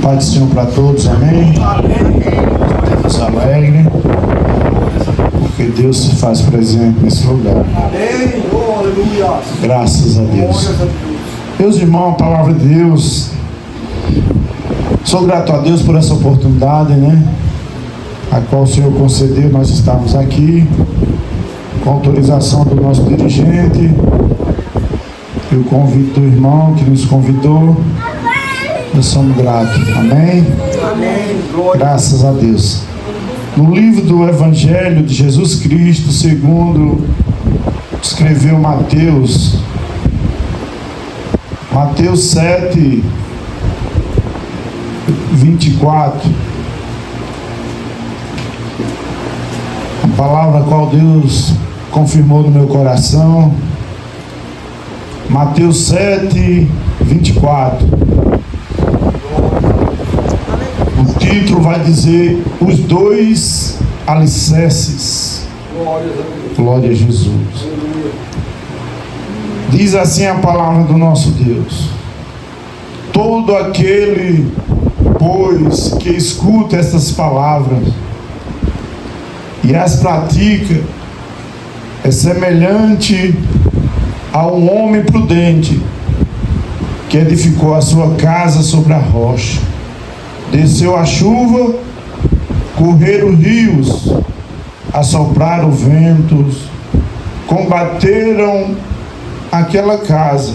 Pai do Senhor para todos, amém? Deus alegre, porque Deus se faz presente nesse lugar. Graças a Deus. Meus irmãos, a palavra de Deus, sou grato a Deus por essa oportunidade, a qual o Senhor concedeu. Nós estamos aqui com autorização do nosso dirigente e o convite do irmão que nos convidou. Nós somos gratos, amém? Amém. Graças a Deus. No livro do Evangelho de Jesus Cristo, segundo escreveu Mateus 7, 24, a palavra a qual Deus confirmou no meu coração. Mateus 7, 24. O título vai dizer: os dois alicerces. Glória a Jesus. Diz assim a palavra do nosso Deus: todo aquele, pois, que escuta essas palavras e as pratica é semelhante a um homem prudente que edificou a sua casa sobre a rocha. Desceu a chuva, correram rios, assopraram ventos, combateram aquela casa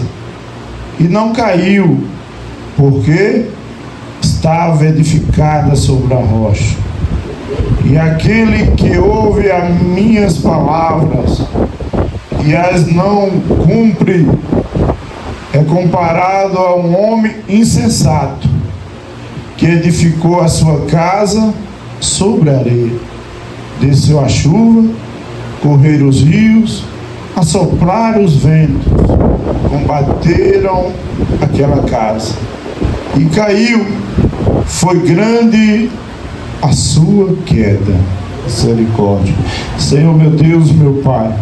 e não caiu, porque estava edificada sobre a rocha. E aquele que ouve as minhas palavras e as não cumpre é comparado a um homem insensato que edificou a sua casa sobre a areia. Desceu a chuva, correram os rios, assopraram os ventos, combateram aquela casa e caiu. Foi grande a sua queda. Misericórdia. Senhor, meu Deus, meu Pai,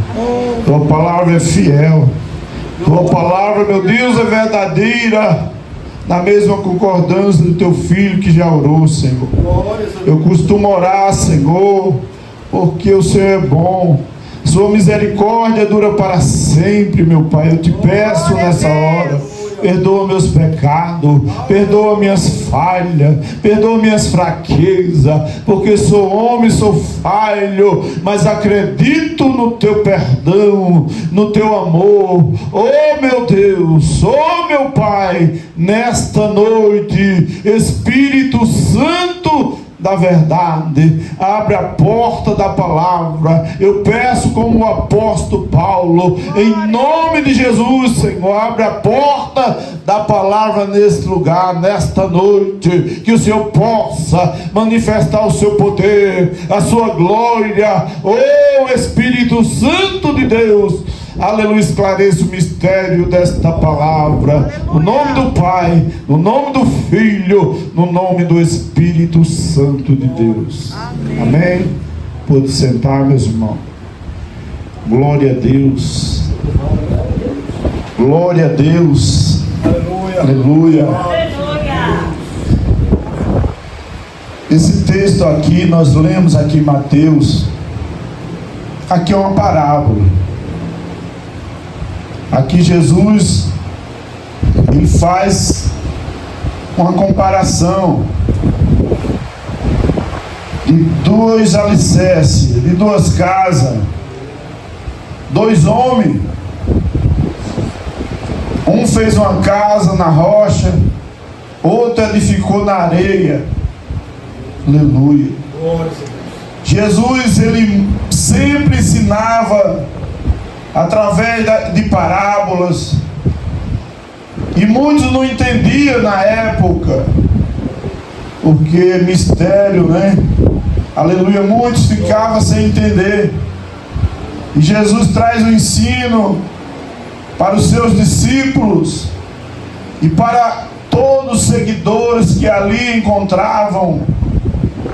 tua palavra é fiel, tua palavra, meu Deus, é verdadeira, na mesma concordância do teu filho que já orou, Senhor. Eu costumo orar, Senhor, porque o Senhor é bom, sua misericórdia dura para sempre, meu Pai. Eu te peço nessa hora, perdoa meus pecados, perdoa minhas falhas, perdoa minhas fraquezas, porque sou homem, sou falho, mas acredito no teu perdão, no teu amor. Oh meu Deus, oh meu Pai, nesta noite, Espírito Santo da verdade, abre a porta da palavra. Eu peço como o apóstolo Paulo, em nome de Jesus, Senhor, abre a porta da palavra neste lugar, nesta noite, que o Senhor possa manifestar o seu poder, a sua glória. Oh Espírito Santo de Deus, aleluia, esclareça o mistério desta palavra, no nome do Pai, no nome do Filho, no nome do Espírito Santo de Deus. Amém? Pode sentar, meus irmãos. Glória a Deus. Glória a Deus. Aleluia. Esse texto aqui, nós lemos aqui em Mateus. Aqui é uma parábola. Aqui Jesus, ele faz uma comparação de dois alicerces, de duas casas, dois homens. Um fez uma casa na rocha, outro edificou na areia. Aleluia. Jesus, ele sempre ensinava através de parábolas, e muitos não entendiam na época, porque mistério, aleluia, muitos ficavam sem entender, e Jesus traz o ensino para os seus discípulos e para todos os seguidores que ali encontravam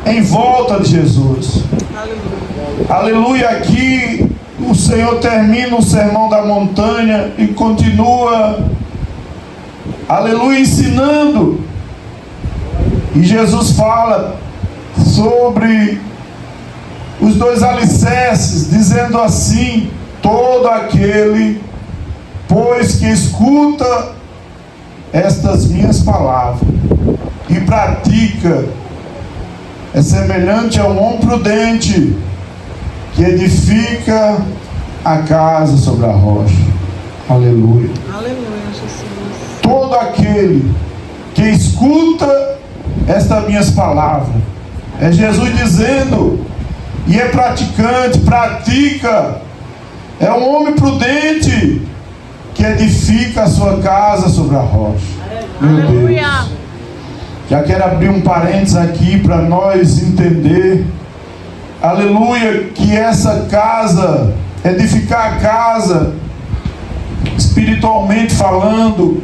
em volta de Jesus. Aleluia. Aqui o Senhor termina o sermão da montanha e continua, aleluia, ensinando E Jesus fala sobre os dois alicerces, dizendo assim: todo aquele, pois, que escuta estas minhas palavras e pratica, é semelhante a um homem prudente que edifica a casa sobre a rocha. Aleluia. Aleluia, Jesus. Todo aquele que escuta estas minhas palavras, é Jesus dizendo, e é praticante, pratica, é um homem prudente que edifica a sua casa sobre a rocha. Meu Deus. Já quero abrir um parênteses aqui para nós entender, aleluia, que essa casa, edificar a casa, espiritualmente falando,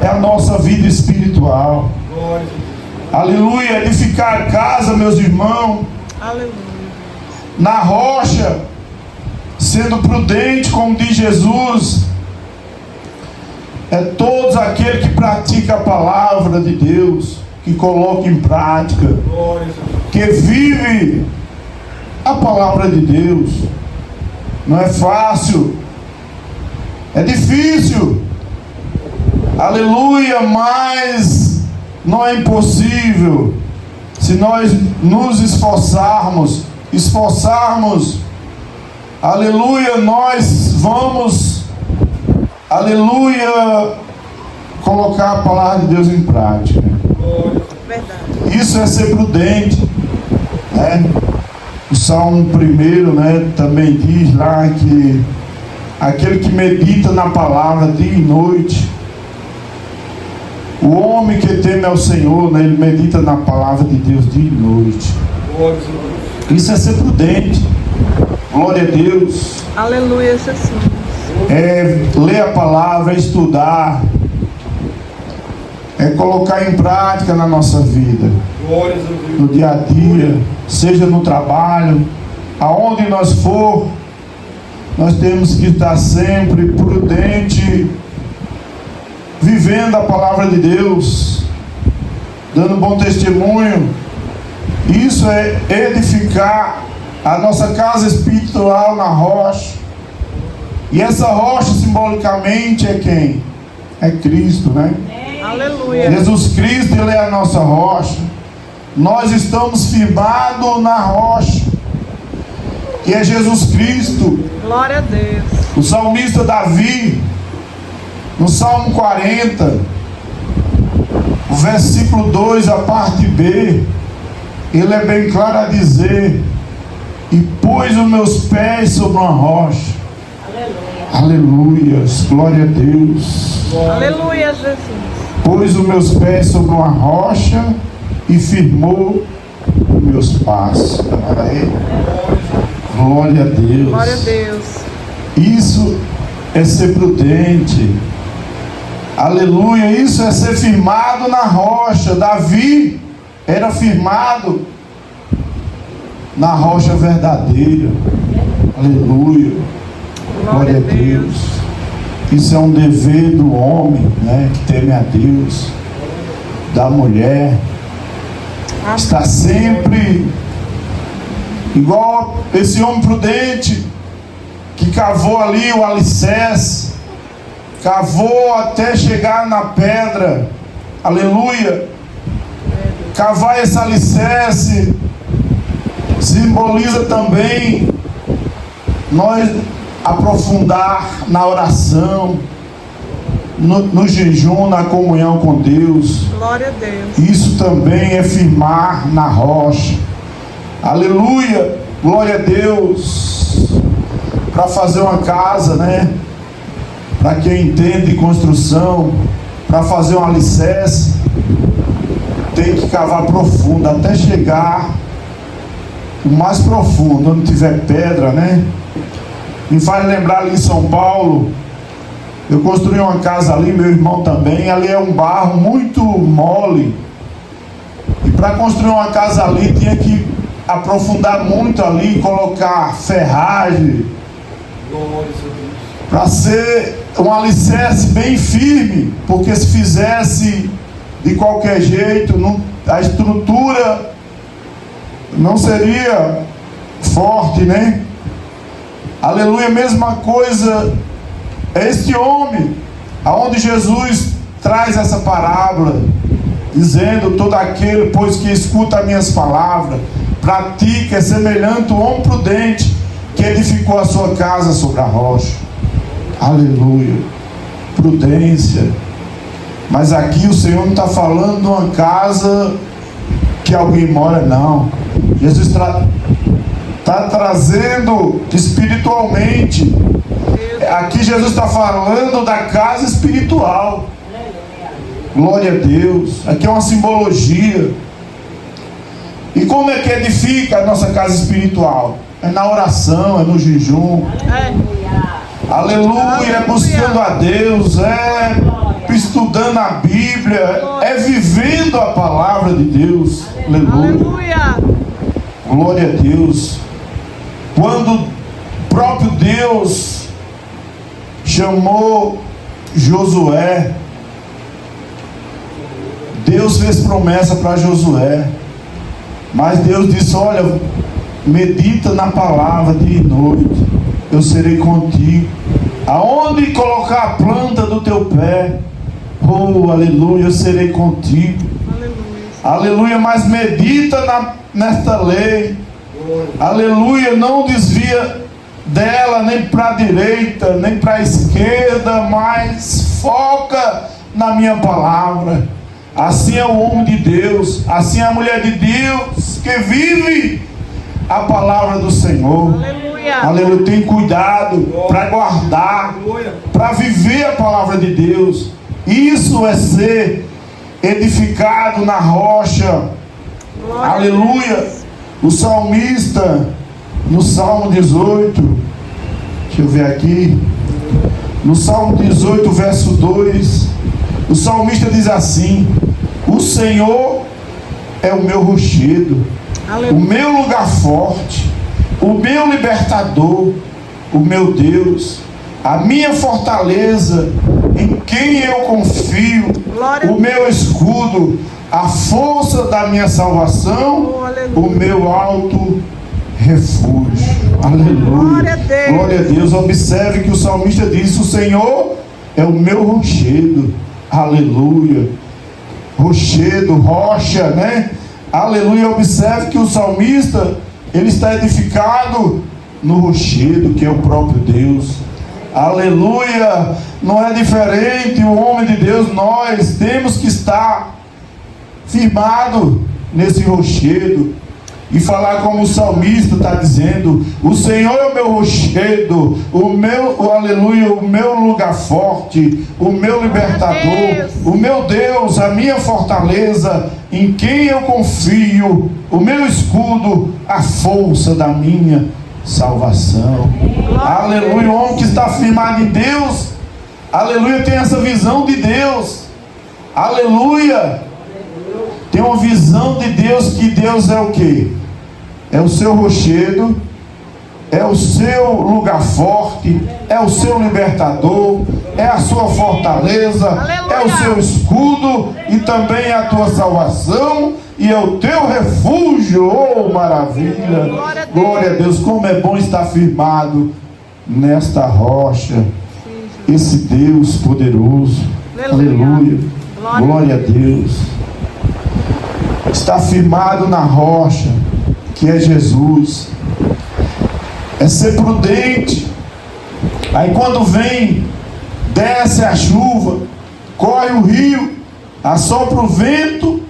é a nossa vida espiritual. Aleluia, edificar a casa, meus irmãos, Aleluia. na rocha, sendo prudente, como diz Jesus, é todos aqueles que praticam a palavra de Deus, que colocam em prática, que vive a palavra de Deus. Não é fácil, é difícil, aleluia, mas não é impossível, se nós nos esforçarmos, aleluia, nós vamos, aleluia, colocar a palavra de Deus em prática. Verdade. Isso é ser prudente, né? O Salmo 1, né, também diz lá que aquele que medita na palavra dia e noite, o homem que teme ao Senhor, né, ele medita na palavra de Deus dia e noite. Isso é ser prudente. Glória a Deus. Aleluia, Jesus. É ler a palavra, é estudar, é colocar em prática na nossa vida, no dia a dia, seja no trabalho, aonde nós for, nós temos que estar sempre prudente, vivendo a palavra de Deus, dando bom testemunho. Isso é edificar a nossa casa espiritual na rocha. E essa rocha simbolicamente é quem? É Cristo, né? Aleluia. Jesus Cristo, Ele é a nossa rocha. Nós estamos firmados na rocha, que é Jesus Cristo. Glória a Deus. O salmista Davi, no Salmo 40, o versículo 2, a parte B, ele é bem claro a dizer: e pôs os meus pés sobre uma rocha. Aleluia, glória a Deus. Aleluia, Jesus. Pôs os meus pés sobre uma rocha e firmou os meus passos. Glória a Deus. Glória a Deus. Isso é ser prudente. Aleluia, isso é ser firmado na rocha. Davi era firmado na rocha verdadeira. Aleluia. Glória a Deus. Isso é um dever do homem, né, que teme a Deus, da mulher. Está sempre igual esse homem prudente que cavou ali o alicerce, cavou até chegar na pedra. Aleluia. Cavar esse alicerce simboliza também nós aprofundar na oração, no jejum, na comunhão com Deus. Glória a Deus. Isso também é firmar na rocha. Aleluia, glória a Deus. Para fazer uma casa, né? Para quem entende de construção, para fazer um alicerce, tem que cavar profundo até chegar o mais profundo, onde tiver pedra, né? Me faz lembrar ali em São Paulo, eu construí uma casa ali, meu irmão também, ali é um barro muito mole, e para construir uma casa ali tinha que aprofundar muito ali, colocar ferragem, para ser um alicerce bem firme, porque se fizesse de qualquer jeito, a estrutura não seria forte, né? Aleluia, mesma coisa, este homem, aonde Jesus traz essa parábola, dizendo: todo aquele, pois que escuta as minhas palavras, pratica, é semelhante ao homem prudente, que edificou a sua casa sobre a rocha. Aleluia, prudência. Mas aqui o Senhor não está falando de uma casa que alguém mora, não. Jesus está trazendo espiritualmente. Aqui Jesus está falando da casa espiritual. Glória a Deus. Aqui é uma simbologia. E como é que edifica a nossa casa espiritual? É na oração, é no jejum. Aleluia, é buscando a Deus, é estudando a Bíblia, é vivendo a palavra de Deus. Aleluia. Glória a Deus. Quando o próprio Deus chamou Josué, Deus fez promessa para Josué, mas Deus disse: olha, medita na palavra dia e noite, eu serei contigo. Aonde colocar a planta do teu pé, oh, aleluia, eu serei contigo. Aleluia, mas medita nesta lei. Aleluia, não desvia dela nem para a direita, nem para a esquerda, mas foca na minha palavra. Assim é o homem de Deus, assim é a mulher de Deus, que vive a palavra do Senhor. Aleluia. Aleluia, tem cuidado para guardar, para viver a palavra de Deus. Isso é ser edificado na rocha. Glória. Aleluia. O salmista, no Salmo 18, deixa eu ver aqui, no Salmo 18, verso 2, o salmista diz assim: o Senhor é o meu rochedo, aleluia, o meu lugar forte, o meu libertador, o meu Deus, a minha fortaleza, em quem eu confio, glória, o meu escudo, a força da minha salvação, o meu alto refúgio. Aleluia. Glória a Deus. Observe que o salmista diz: o Senhor é o meu rochedo. Aleluia. Rochedo, rocha, né? Aleluia. Observe que o salmista, ele está edificado no rochedo, que é o próprio Deus. Aleluia. Não é diferente o homem de Deus. Nós temos que estar firmado nesse rochedo e falar como o salmista está dizendo: o Senhor é o meu rochedo, aleluia, o meu lugar forte, o meu libertador, o meu Deus, a minha fortaleza, em quem eu confio, o meu escudo, a força da minha salvação. Aleluia. O homem que está firmado em Deus, aleluia, tem essa visão de Deus. Aleluia. Tem uma visão de Deus, que Deus é o quê? É o seu rochedo, é o seu lugar forte, é o seu libertador, é a sua fortaleza, aleluia, é o seu escudo e também é a tua salvação e é o teu refúgio. Oh, maravilha! Glória a Deus, como é bom estar firmado nesta rocha, esse Deus poderoso. Aleluia! Glória a Deus. Está firmado na rocha, que é Jesus. É ser prudente. Aí quando vem, desce a chuva, corre o rio, assopra o vento,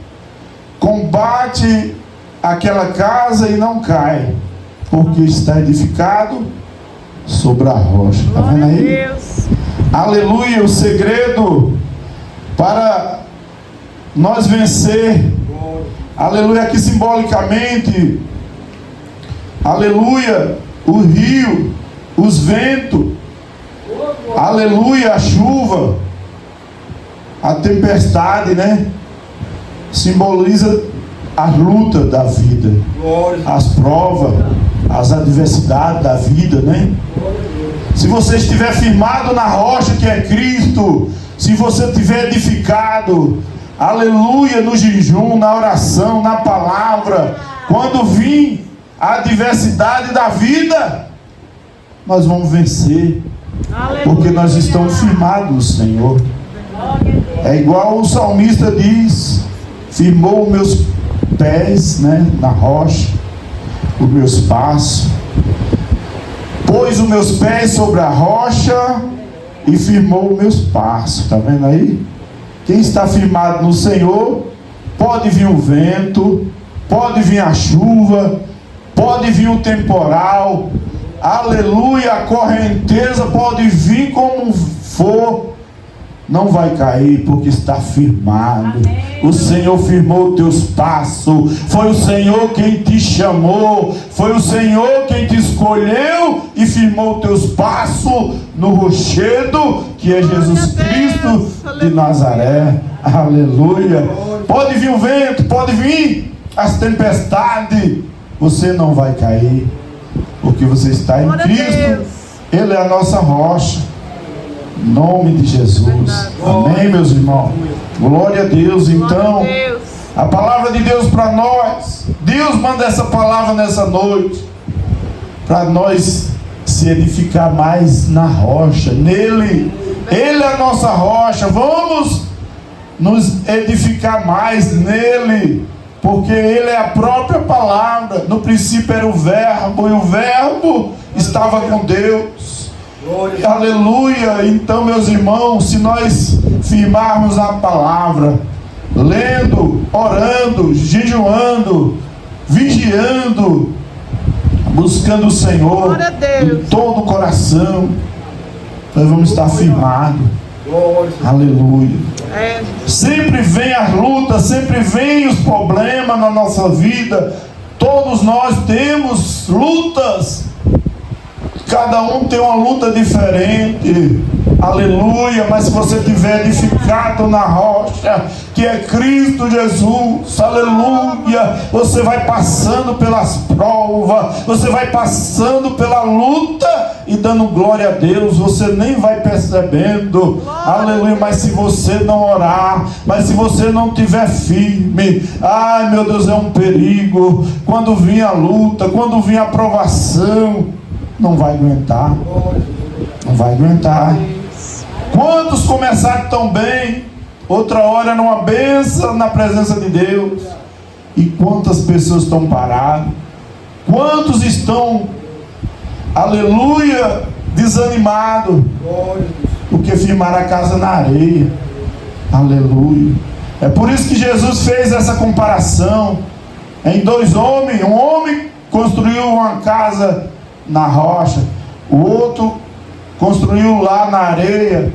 combate aquela casa e não cai, porque está edificado sobre a rocha. Está vendo aí? Aleluia. O segredo para nós vencer, aleluia, aqui simbolicamente, aleluia, o rio, os ventos, aleluia, a chuva, a tempestade, né? Simboliza as lutas da vida, as provas, as adversidades da vida, né? Se você estiver firmado na rocha que é Cristo, se você estiver edificado, aleluia, no jejum, na oração, na palavra, quando vir a adversidade da vida, nós vamos vencer, porque nós estamos firmados no Senhor. É igual o salmista diz: firmou meus pés, né, na rocha, os meus passos, pôs os meus pés sobre a rocha e firmou os meus passos. Está vendo aí? Quem está firmado no Senhor, pode vir o vento, pode vir a chuva, pode vir o temporal, aleluia, a correnteza pode vir como for, não vai cair, porque está firmado. Amém. O Senhor firmou teus passos, foi o Senhor quem te chamou, foi o Senhor quem te escolheu e firmou teus passos no rochedo, que é Jesus Cristo de Nazaré. Aleluia. Pode vir o vento, pode vir as tempestades, você não vai cair, porque você está em Cristo. Ele é a nossa rocha. Em nome de Jesus. Amém, meus irmãos. Glória a Deus. Então, a palavra de Deus para nós, Deus manda essa palavra nessa noite para nós se edificar mais na rocha, nele. Ele é a nossa rocha. Vamos nos edificar mais nele, porque ele é a própria palavra. No princípio era o verbo, e o verbo estava com Deus. Aleluia. Então, meus irmãos, se nós firmarmos a palavra, lendo, orando, jejuando, vigiando, buscando o Senhor de todo o coração, nós vamos estar firmados. Aleluia. Sempre vem as lutas, sempre vem os problemas na nossa vida. Todos nós temos lutas. Cada um tem uma luta diferente. Aleluia. Mas se você estiver edificado na rocha, que é Cristo Jesus, aleluia, você vai passando pelas provas, você vai passando pela luta e dando glória a Deus, você nem vai percebendo. Aleluia. Mas se você não orar, mas se você não estiver firme, ai meu Deus, é um perigo. Quando vir a luta, quando vir a provação, não vai aguentar. Não vai aguentar. Quantos começaram tão bem, outra hora numa bênção na presença de Deus, e quantas pessoas estão paradas? Quantos estão, aleluia, desanimados, porque firmaram a casa na areia? Aleluia. É por isso que Jesus fez essa comparação em dois homens. Um homem construiu uma casa na rocha, o outro construiu lá na areia.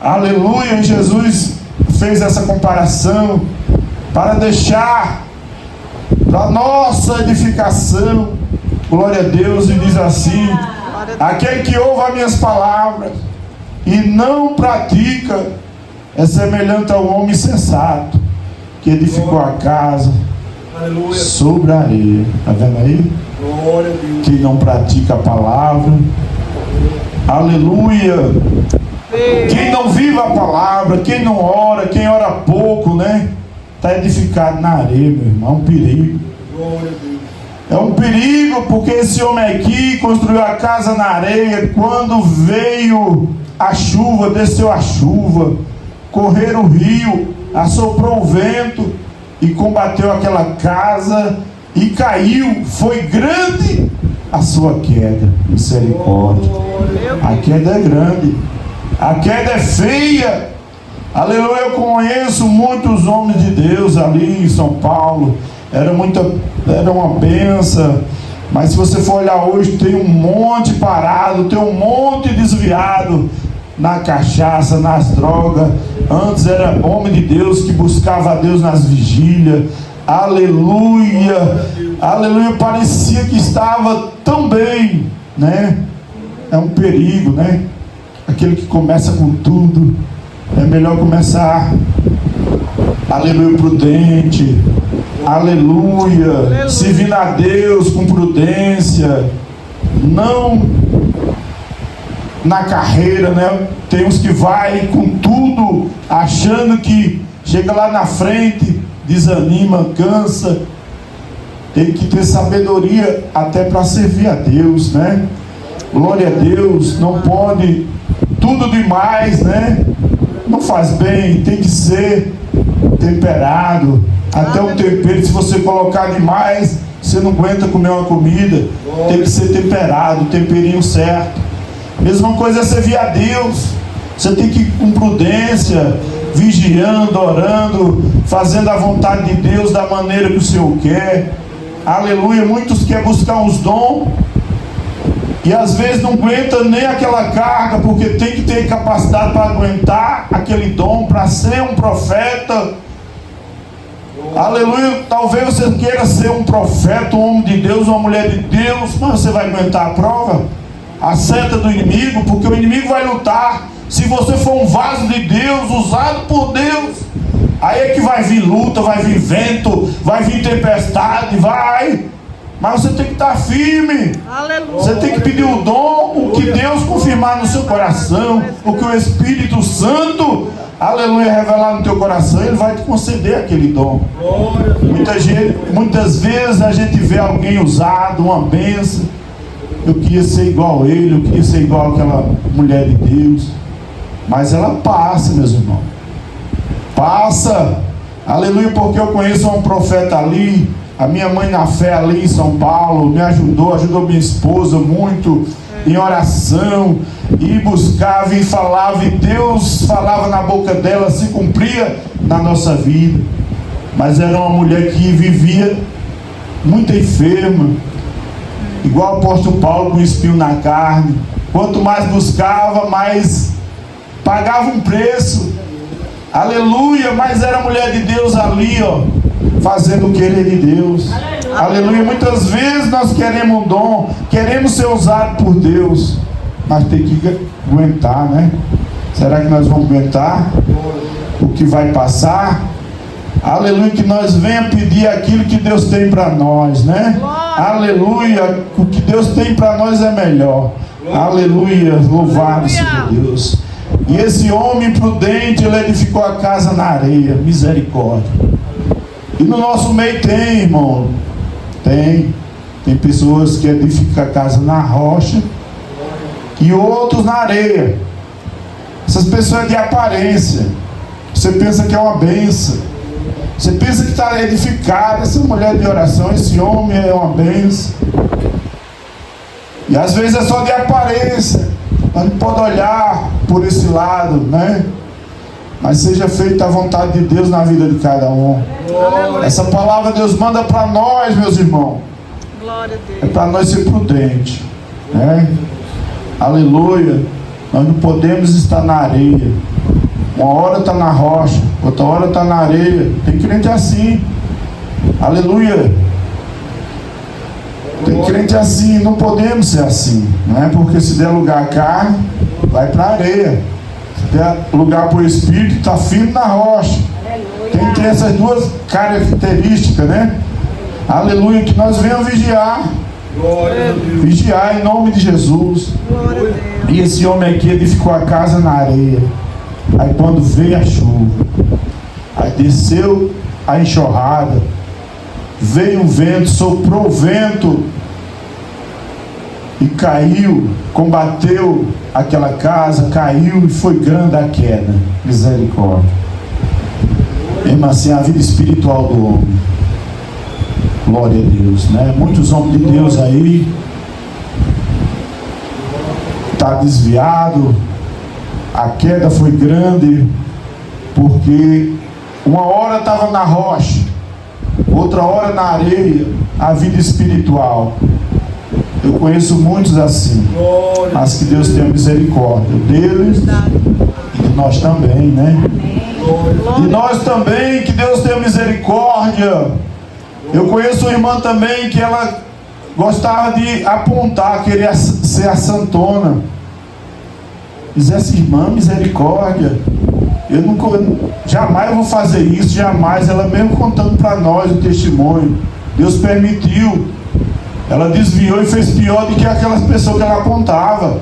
Aleluia. Jesus fez essa comparação para deixar para nossa edificação. Glória a Deus. E diz assim: aquele que ouve as minhas palavras e não pratica é semelhante ao homem insensato que edificou a casa sobre a areia. Está vendo aí? Quem não pratica a palavra, aleluia, quem não vive a palavra, quem não ora, quem ora pouco, né, está edificado na areia, meu irmão. É um perigo. É um perigo, porque esse homem aqui construiu a casa na areia. Quando veio a chuva, desceu a chuva, correram o rio, assoprou o vento e combateu aquela casa e caiu. Foi grande a sua queda. Misericórdia. A queda é grande, a queda é feia. Aleluia. Eu conheço muitos homens de Deus ali em São Paulo. Era uma benção. Mas se você for olhar hoje, tem um monte parado, tem um monte desviado na cachaça, nas drogas. Antes era homem de Deus que buscava a Deus nas vigílias. Aleluia, aleluia. Parecia que estava tão bem, né? É um perigo, né? Aquele que começa com tudo, é melhor começar, aleluia, prudente. Aleluia. Servindo a Deus com prudência, não na carreira, né? Tem uns que vai com tudo achando que chega lá na frente, desanima, cansa. Tem que ter sabedoria até para servir a Deus, né? Glória a Deus. Não pode tudo demais, né? Não faz bem, tem que ser temperado. Até o tempero, se você colocar demais, você não aguenta comer uma comida. Tem que ser temperado, o temperinho certo. Mesma coisa é servir a Deus. Você tem que ir com prudência, vigiando, orando, fazendo a vontade de Deus da maneira que o Senhor quer. Aleluia. Muitos querem buscar os dons e às vezes não aguenta nem aquela carga, porque tem que ter capacidade para aguentar aquele dom, para ser um profeta. Aleluia. Talvez você queira ser um profeta, um homem de Deus, uma mulher de Deus, mas você vai aguentar a prova, a seta do inimigo, porque o inimigo vai lutar. Se você for um vaso de Deus, usado por Deus, aí é que vai vir luta, vai vir vento, vai vir tempestade, vai. Mas você tem que estar firme. Aleluia. Você tem que pedir o dom, o que Deus confirmar no seu coração, o que o Espírito Santo, aleluia, revelar no teu coração, Ele vai te conceder aquele dom. Muitas vezes a gente vê alguém usado, uma bênção. Eu queria ser igual a ele, eu queria ser igual àquela mulher de Deus. Mas ela passa, meus irmãos. Passa. Aleluia, porque eu conheço um profeta ali. A minha mãe na fé ali em São Paulo me ajudou minha esposa muito em oração, e buscava e falava, e Deus falava na boca dela, se cumpria na nossa vida. Mas era uma mulher que vivia muito enferma, igual o apóstolo Paulo, com espinho na carne. Quanto mais buscava, mais pagava um preço. Aleluia. Mas era a mulher de Deus ali, ó, fazendo o querer de Deus. Aleluia. Muitas vezes nós queremos um dom, queremos ser usados por Deus, mas tem que aguentar, né? Será que nós vamos aguentar o que vai passar? Aleluia. Que nós venhamos pedir aquilo que Deus tem para nós, né? Aleluia. O que Deus tem para nós é melhor. Aleluia. Louvado seja Deus. E esse homem prudente, ele edificou a casa na areia. Misericórdia. E no nosso meio tem, irmão, tem pessoas que edificam a casa na rocha e outros na areia. Essas pessoas é de aparência. Você pensa que é uma bênção, você pensa que está edificado. Essa mulher de oração, esse homem é uma bênção, e às vezes é só de aparência. Nós não pode olhar por esse lado, né? Mas seja feita a vontade de Deus na vida de cada um. Essa palavra Deus manda para nós, meus irmãos. Glória a Deus. É para nós ser prudentes, né? Aleluia. Nós não podemos estar na areia. Uma hora está na rocha, outra hora está na areia. Tem crente assim. Aleluia. Tem crente assim. Não podemos ser assim, não é? Porque se der lugar à carne, vai para a areia. Se der lugar para o Espírito, está firme na rocha. Tem que ter essas duas características, né? Aleluia. Que nós venhamos vigiar. Vigiar em nome de Jesus. E esse homem aqui edificou a casa na areia. Aí quando veio a chuva, aí desceu a enxurrada, veio um vento, soprou o vento e caiu, combateu aquela casa, caiu e foi grande a queda. Misericórdia. Mesmo assim, a vida espiritual do homem. Glória a Deus, né? Muitos homens de Deus aí está desviado. A queda foi grande porque uma hora estava na rocha, outra hora na areia. A vida espiritual, eu conheço muitos assim, mas que Deus tenha misericórdia deles e de nós também, né? E nós também, que Deus tenha misericórdia. Eu conheço uma irmã também que ela gostava de apontar, queria ser a santona. Diz essa irmã, misericórdia, jamais eu vou fazer isso, jamais. Ela mesmo contando para nós o testemunho, Deus permitiu. Ela desviou e fez pior do que aquelas pessoas que ela apontava.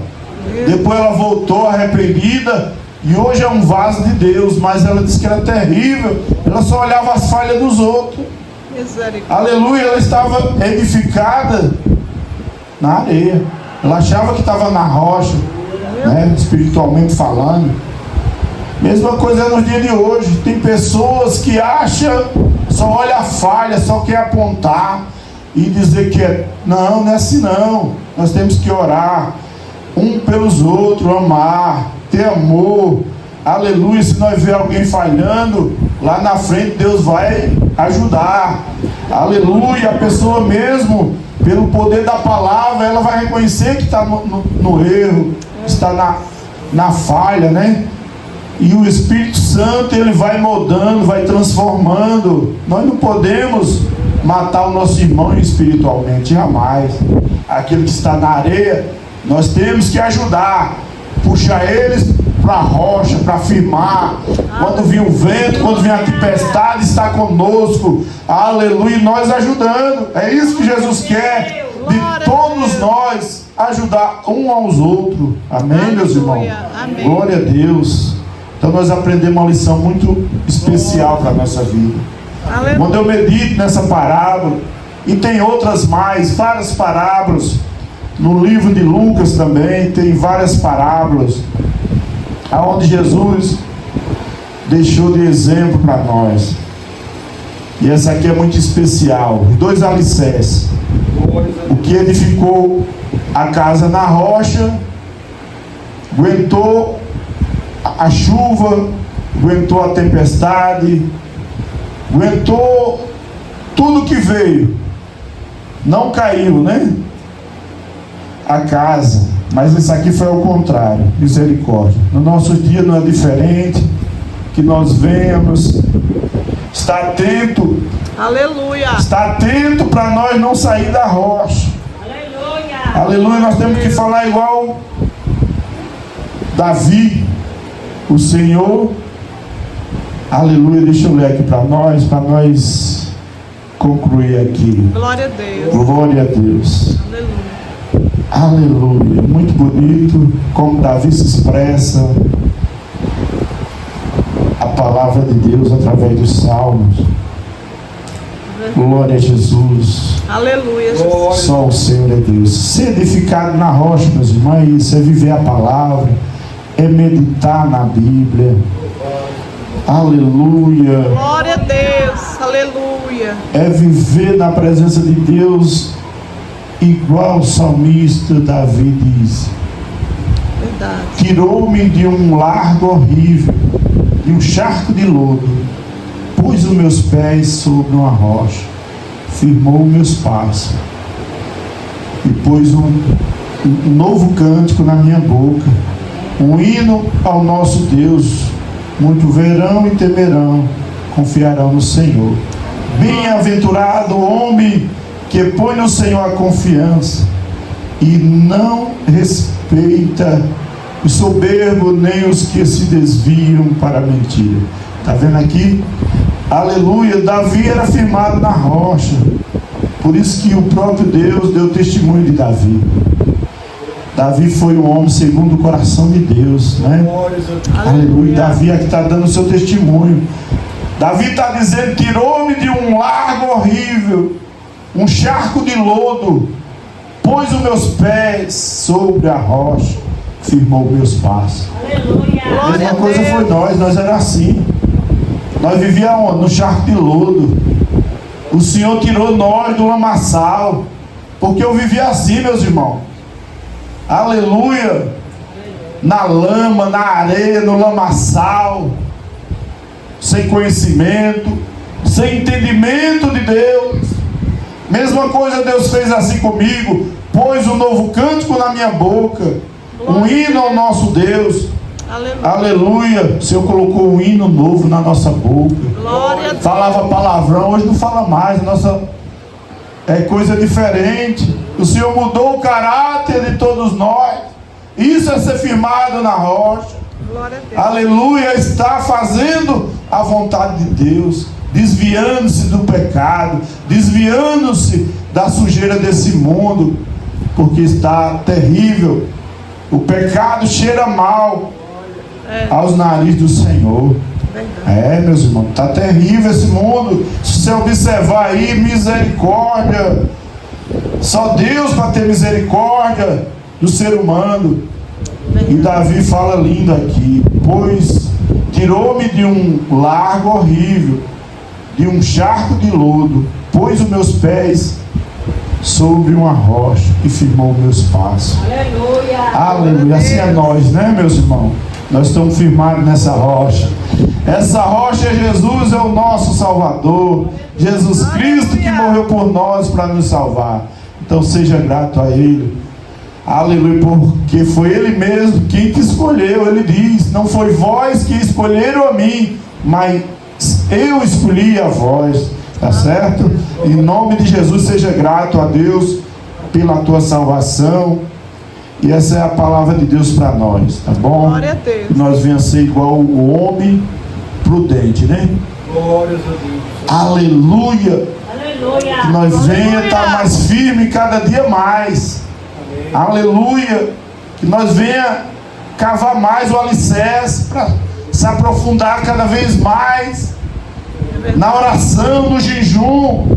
Depois ela voltou arrependida E hoje é um vaso de Deus, mas ela disse que era terrível. Ela só olhava as falhas dos outros. Misericórdia. Aleluia, ela estava edificada na areia. Ela achava que estava na rocha, né, espiritualmente falando. Mesma coisa nos dias de hoje. Tem pessoas que acham, só olha a falha, só quer apontar e dizer que é. Não, não é assim não. Nós temos que orar um pelos outros, amar, ter amor. Aleluia. Se nós ver alguém falhando, lá na frente Deus vai ajudar. Aleluia. A pessoa mesmo, pelo poder da palavra, ela vai reconhecer que está no erro, está na falha, né? E o Espírito Santo, ele vai moldando, vai transformando. Nós não podemos matar o nosso irmão espiritualmente, jamais. Aquele que está na areia, nós temos que ajudar, puxar eles para a rocha, para firmar. Quando vir o vento, quando vir a tempestade, está conosco. Aleluia, nós ajudando. É isso que Jesus quer de todos nós, ajudar um aos outros. Amém, meus irmãos? Amém. Glória a Deus. Então nós aprendemos uma lição muito especial para a nossa vida. Aleluia. Quando eu medito nessa parábola, e tem outras mais, várias parábolas, no livro de Lucas também, tem várias parábolas, aonde Jesus deixou de exemplo para nós. E essa aqui é muito especial. Os dois alicerces. O que edificou a casa na rocha, aguentou a chuva, aguentou a tempestade, aguentou tudo que veio, não caiu, né? A casa. Mas isso aqui foi ao contrário. Misericórdia. No nosso dia não é diferente. Que nós venhamos estar atento. Aleluia. Estar atento para nós não sair da rocha. Aleluia. Aleluia. Nós temos que falar igual Davi. O Senhor, aleluia, deixa eu ler aqui para nós concluir aqui. Glória a Deus. Glória a Deus. Aleluia. Aleluia. Muito bonito como Davi se expressa a palavra de Deus através dos salmos. Glória a Jesus. Aleluia, Jesus. Só o Senhor é Deus. Ser edificado na rocha, meus irmãos, é isso, é viver a palavra, é meditar na Bíblia. Aleluia. Glória a Deus. Aleluia. É viver na presença de Deus, igual o salmista Davi diz: Verdade. tirou-me de um largo horrível, de um charco de lodo, pôs os meus pés sobre uma rocha, firmou meus passos, e pôs um novo cântico na minha boca, um hino ao nosso Deus. Muito verão e temerão, confiarão no Senhor. Bem-aventurado o homem que põe no Senhor a confiança e não respeita o soberbo, nem os que se desviam para a mentira. Está vendo aqui? Aleluia. Davi era firmado na rocha. Por isso que o próprio Deus deu testemunho de Davi. Davi foi um homem segundo o coração de Deus, né? Aleluia. Davi aqui está dando o seu testemunho. Davi está dizendo: tirou-me de um largo horrível, um charco de lodo, pôs os meus pés sobre a rocha, firmou meus passos. Aleluia. A Glória mesma a coisa Deus. foi nós era assim. Nós vivíamos no charco de lodo. O Senhor tirou nós do lamaçal, porque eu vivia assim, meus irmãos. Aleluia. Na lama, na areia, no lamaçal, sem conhecimento, sem entendimento de Deus. Mesma coisa Deus fez assim comigo, pôs um novo cântico na minha boca, um hino ao nosso Deus. Aleluia. Aleluia. O Senhor colocou um hino novo na nossa boca. Glória a Deus. Falava palavrão, hoje não fala mais. Nossa, é coisa diferente. O Senhor mudou o caráter de todos nós. Isso é ser firmado na rocha. Glória a Deus. Aleluia. Está fazendo a vontade de Deus, desviando-se do pecado, desviando-se da sujeira desse mundo, porque está terrível. O pecado cheira mal. aos narizes do Senhor. Verdade. Meus irmãos, está terrível esse mundo. Se você observar aí, misericórdia. Só Deus para ter misericórdia do ser humano. E Davi fala lindo aqui: pois tirou-me de um largo horrível, de um charco de lodo, pôs os meus pés sobre uma rocha e firmou meus passos. Aleluia. Aleluia. Assim é nós, né, meus irmãos? Nós estamos firmados nessa rocha. Essa rocha é Jesus, é o nosso Salvador. Jesus Cristo que morreu por nós para nos salvar. Então seja grato a Ele. Aleluia, porque foi Ele mesmo quem te escolheu. Ele diz: não foi vós que escolheram a mim, mas eu escolhi a vós. Tá certo? Em nome de Jesus, seja grato a Deus pela tua salvação. E essa é a palavra de Deus para nós, tá bom? Glória a Deus. Que nós venhamos ser igual o homem prudente, né? Glórias a Deus. Aleluia. Aleluia. Que nós venha estar mais firme cada dia mais. Aleluia. Que nós venha cavar mais o alicerce para se aprofundar cada vez mais na oração, no jejum.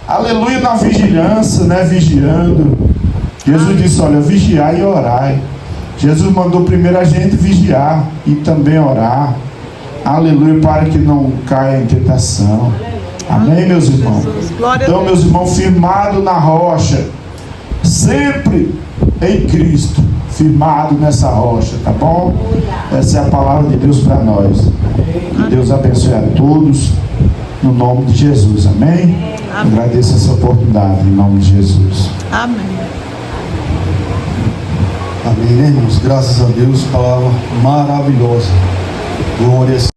Aleluia, na vigilância, né? Vigiando. Jesus disse: olha, vigiai e orai. Jesus mandou primeiro a gente vigiar e também orar. Aleluia, para que não caia em tentação. Amém, meus irmãos? Então, meus irmãos, firmado na rocha, sempre em Cristo, firmado nessa rocha, tá bom? Essa é a palavra de Deus para nós. Que Deus abençoe a todos, no nome de Jesus, amém? Agradeço essa oportunidade, em nome de Jesus. Amém. Amém, né, irmãos? Graças a Deus, palavra maravilhosa. Glórias.